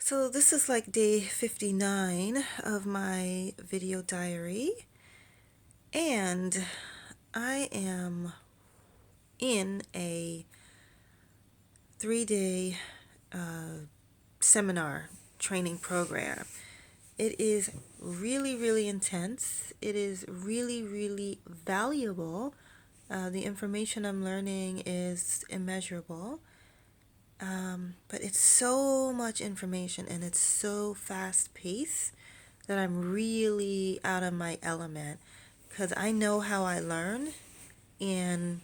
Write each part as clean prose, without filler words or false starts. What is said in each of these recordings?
So this is like day 59 of my video diary, and I am in a 3-day seminar training program. It is really, really intense. It is really, really valuable. The information I'm learning is immeasurable. But it's so much information and it's so fast paced that I'm really out of my element because I know how I learn and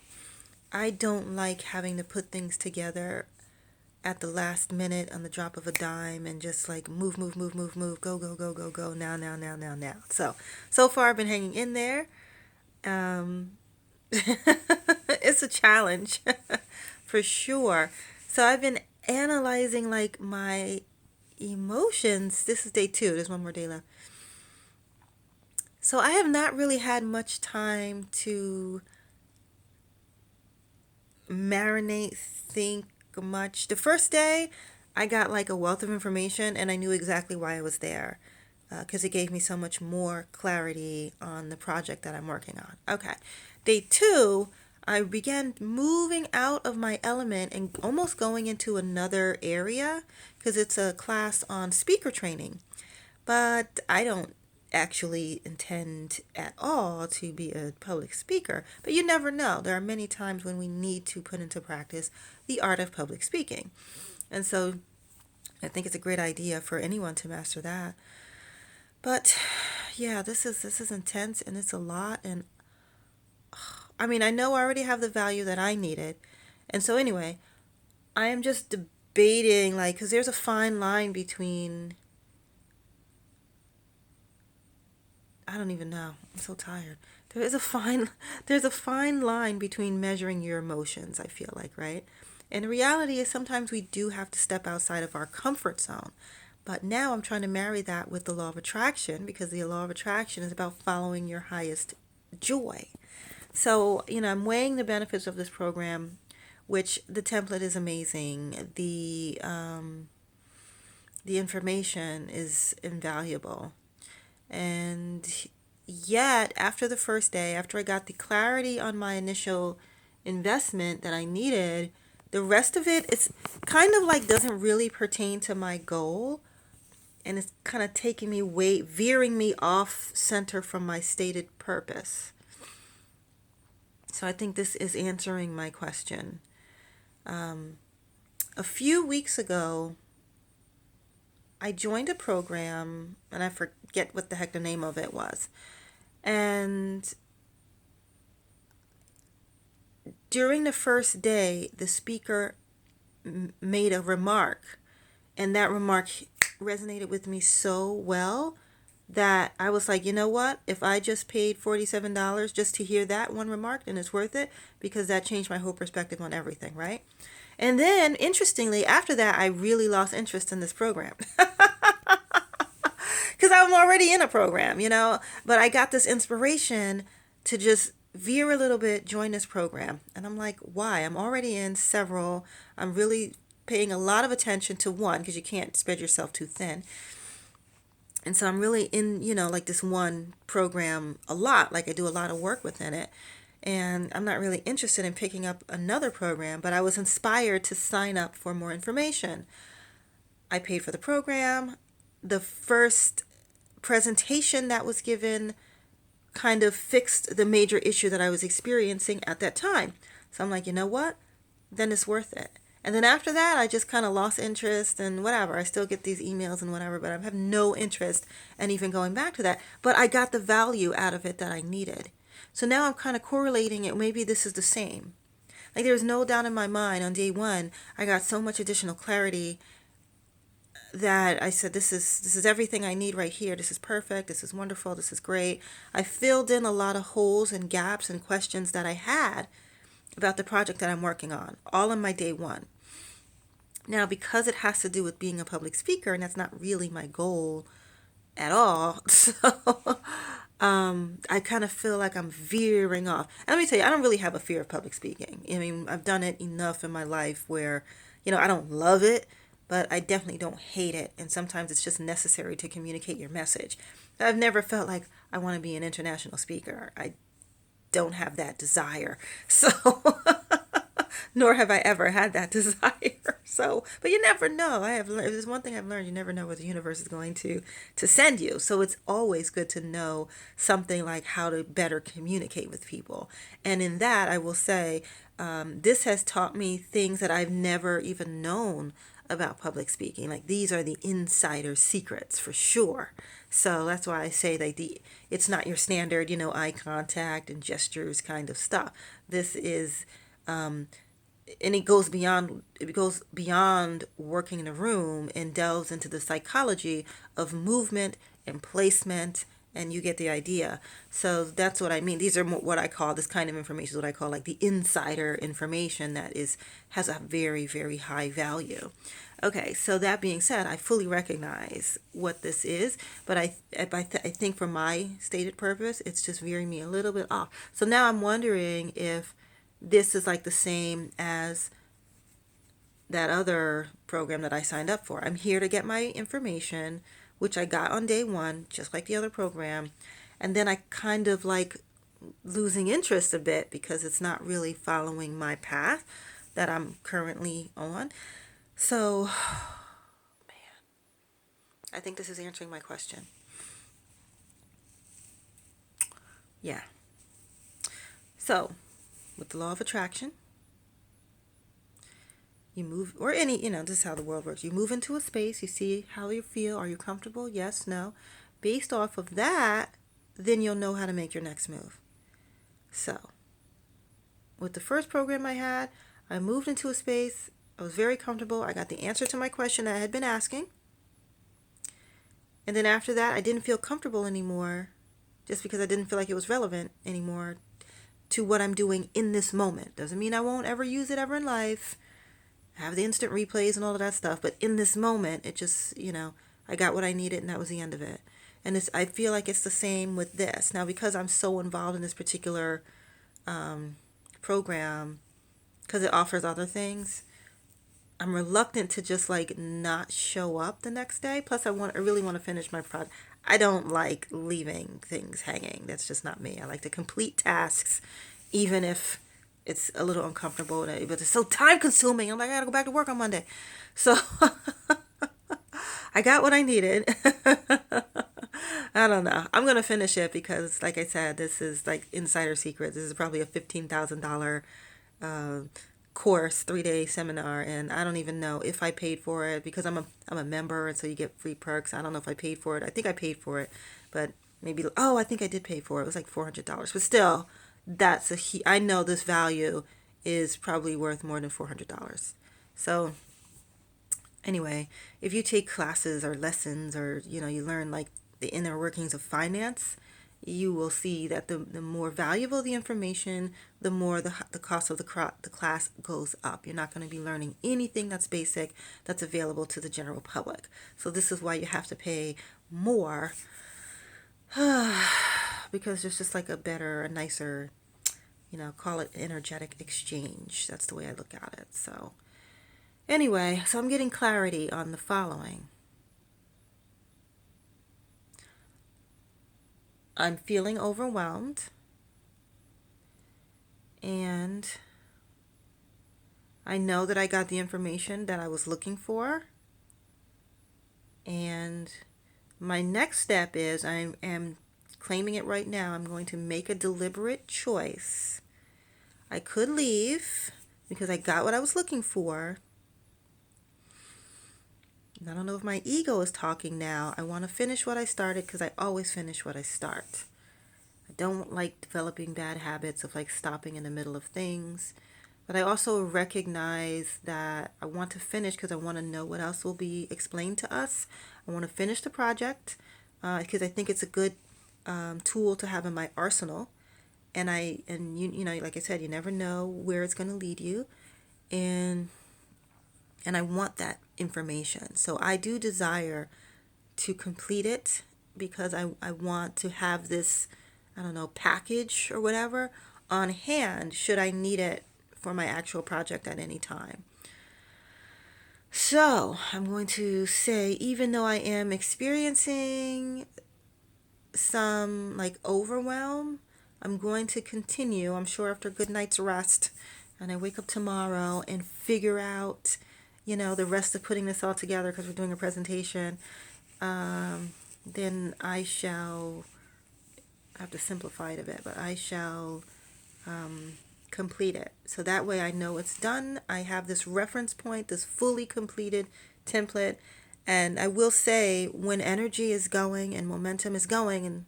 I don't like having to put things together at the last minute on the drop of a dime and just like move, move, move, move, move, go, go, go, go, go, now, now, now, now, now. So far I've been hanging in there. Um, it's a challenge for sure. So I've been analyzing like my emotions. This is day 2. There's one more day left. So I have not really had much time to marinate, think much. The first day, I got like a wealth of information and I knew exactly why I was there because it gave me so much more clarity on the project that I'm working on. Okay. Day 2, I began moving out of my element and almost going into another area because it's a class on speaker training. But I don't actually intend at all to be a public speaker. But you never know. There are many times when we need to put into practice the art of public speaking. And so I think it's a great idea for anyone to master that. But yeah, this is intense and it's a lot and I mean, I know I already have the value that I needed. And so anyway, I am just debating like cuz there's a fine line between I don't even know. I'm so tired. There is a fine there's a fine line between measuring your emotions, I feel like, right? And the reality is sometimes we do have to step outside of our comfort zone. But now I'm trying to marry that with the law of attraction because the law of attraction is about following your highest joy. So, I'm weighing the benefits of this program, which the template is amazing. The information is invaluable. And yet, after the first day, after I got the clarity on my initial investment that I needed, the rest of it, it's kind of like doesn't really pertain to my goal. And it's kind of taking me way, veering me off center from my stated purpose. So I think this is answering my question. A few weeks ago, I joined a program, and I forget what the heck the name of it was. And during the first day, the speaker made a remark, and that remark resonated with me so well that I was like, you know what? If I just paid $47 just to hear that one remark, then it's worth it because that changed my whole perspective on everything, right? And then, interestingly, after that, I really lost interest in this program. Because I'm already in a program, But I got this inspiration to just veer a little bit, join this program. And I'm like, why? I'm already in several. I'm really paying a lot of attention to one because you can't spread yourself too thin. And so I'm really in, like this one program a lot. Like I do a lot of work within it. And I'm not really interested in picking up another program, but I was inspired to sign up for more information. I paid for the program. The first presentation that was given kind of fixed the major issue that I was experiencing at that time. So I'm like, you know what? Then it's worth it. And then after that, I just kind of lost interest and whatever. I still get these emails and whatever, but I have no interest in even going back to that. But I got the value out of it that I needed. So now I'm kind of correlating it. Maybe this is the same. Like there's no doubt in my mind on day 1, I got so much additional clarity that I said this is everything I need right here. This is perfect. This is wonderful. This is great. I filled in a lot of holes and gaps and questions that I had about the project that I'm working on, all on my day 1. Now, because it has to do with being a public speaker, and that's not really my goal at all, so I kind of feel like I'm veering off. And let me tell you, I don't really have a fear of public speaking. I mean, I've done it enough in my life where, I don't love it, but I definitely don't hate it. And sometimes it's just necessary to communicate your message. I've never felt like I want to be an international speaker. I don't have that desire. So, nor have I ever had that desire. So, but you never know. I have learned, there's one thing I've learned, you never know what the universe is going to send you. So it's always good to know something like how to better communicate with people. And in that, I will say, this has taught me things that I've never even known about public speaking. Like these are the insider secrets for sure. So that's why I say like it's not your standard, eye contact and gestures kind of stuff. This is and it goes beyond working in a room and delves into the psychology of movement and placement, and you get the idea. So that's what I mean. These are what I call, this kind of information is what I call like the insider information that has a very, very high value. Okay, so that being said, I fully recognize what this is, but I think for my stated purpose, it's just veering me a little bit off. So now I'm wondering if this is like the same as that other program that I signed up for. I'm here to get my information, which I got on day one, just like the other program. And then I kind of like losing interest a bit because it's not really following my path that I'm currently on. So, I think this is answering my question. Yeah. So, with the law of attraction, you move, or any, this is how the world works. You move into a space, you see how you feel. Are you comfortable? Yes, no. Based off of that, then you'll know how to make your next move. So, with the first program I had, I moved into a space. I was very comfortable. I got the answer to my question that I had been asking. And then after that, I didn't feel comfortable anymore just because I didn't feel like it was relevant anymore to what I'm doing in this moment. Doesn't mean I won't ever use it ever in life. I have the instant replays and all of that stuff. But in this moment, it just, I got what I needed and that was the end of it. And I feel like it's the same with this. Now, because I'm so involved in this particular program, because it offers other things, I'm reluctant to just like not show up the next day. Plus, I really want to finish my project. I don't like leaving things hanging. That's just not me. I like to complete tasks, even if it's a little uncomfortable, but it's so time consuming. I'm like, I gotta go back to work on Monday. So I got what I needed. I don't know. I'm gonna finish it because, like I said, this is like insider secret. This is probably a $15,000 course, 3-day seminar, and I don't even know if I paid for it because I'm a member, and so you get free perks. I don't know if I paid for it. I think I paid for it, but maybe, oh, I think I did pay for it. It was like $400, but still, I know this value is probably worth more than $400. So anyway, if you take classes or lessons, or you learn like the inner workings of finance, you will see that the more valuable the information, the more the cost of the class goes up. You're not going to be learning anything that's basic, that's available to the general public. So this is why you have to pay more, because there's just like a nicer, call it energetic exchange. That's the way I look at it. So anyway, so I'm getting clarity on the following. I'm feeling overwhelmed, and I know that I got the information that I was looking for. And my next step is, I am claiming it right now, I'm going to make a deliberate choice. I could leave because I got what I was looking for. I don't know if my ego is talking now. I want to finish what I started because I always finish what I start. I don't like developing bad habits of like stopping in the middle of things. But I also recognize that I want to finish because I want to know what else will be explained to us. I want to finish the project because I think it's a good tool to have in my arsenal. And like I said, you never know where it's going to lead you. And I want that information. So I do desire to complete it because I want to have this, I don't know, package or whatever on hand should I need it for my actual project at any time. So I'm going to say, even though I am experiencing some like overwhelm, I'm going to continue. I'm sure after a good night's rest, and I wake up tomorrow and figure out, the rest of putting this all together because we're doing a presentation, then I shall have to simplify it a bit, but I shall complete it. So that way I know it's done. I have this reference point, this fully completed template. And I will say, when energy is going and momentum is going, and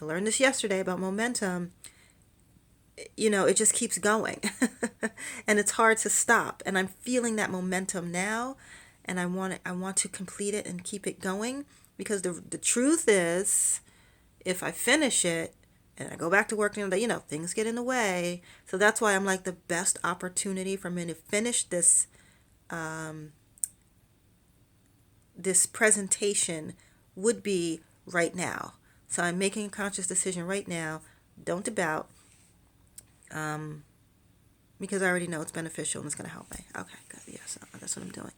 I learned this yesterday about momentum, it just keeps going. And it's hard to stop. And I'm feeling that momentum now, and I want to complete it and keep it going, because the truth is, if I finish it and I go back to work, things get in the way. So that's why I'm like, the best opportunity for me to finish this presentation would be right now. So I'm making a conscious decision right now. Don't doubt, because I already know it's beneficial and it's going to help me. Okay, good. Yeah, so that's what I'm doing.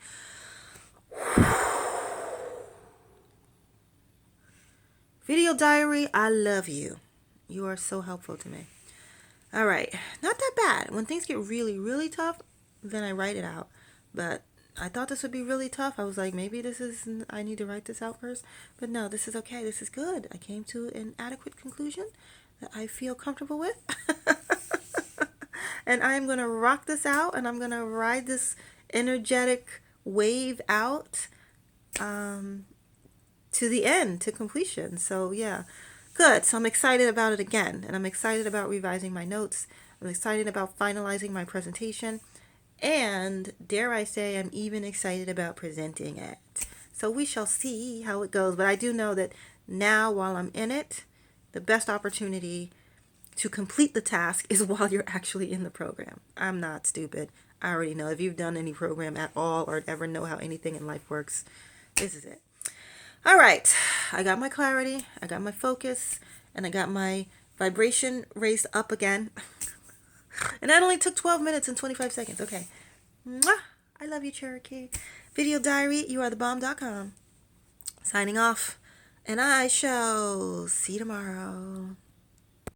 Video diary, I love you. You are so helpful to me. All right, not that bad. When things get really, really tough, then I write it out. But I thought this would be really tough. I was like, maybe I need to write this out first. But no, this is okay. This is good. I came to an adequate conclusion that I feel comfortable with. And I'm going to rock this out, and I'm going to ride this energetic wave out to the end, to completion. So yeah, good. So I'm excited about it again, and I'm excited about revising my notes. I'm excited about finalizing my presentation, and dare I say, I'm even excited about presenting it. So we shall see how it goes. But I do know that now, while I'm in it, the best opportunity to complete the task is while you're actually in the program. I'm not stupid. I already know. If you've done any program at all or ever know how anything in life works, this is it. All right. I got my clarity. I got my focus. And I got my vibration raised up again. And that only took 12 minutes and 25 seconds. Okay. Mwah! I love you, Cherokee. Video diary, youarethebomb.com. Signing off. And I shall see you tomorrow.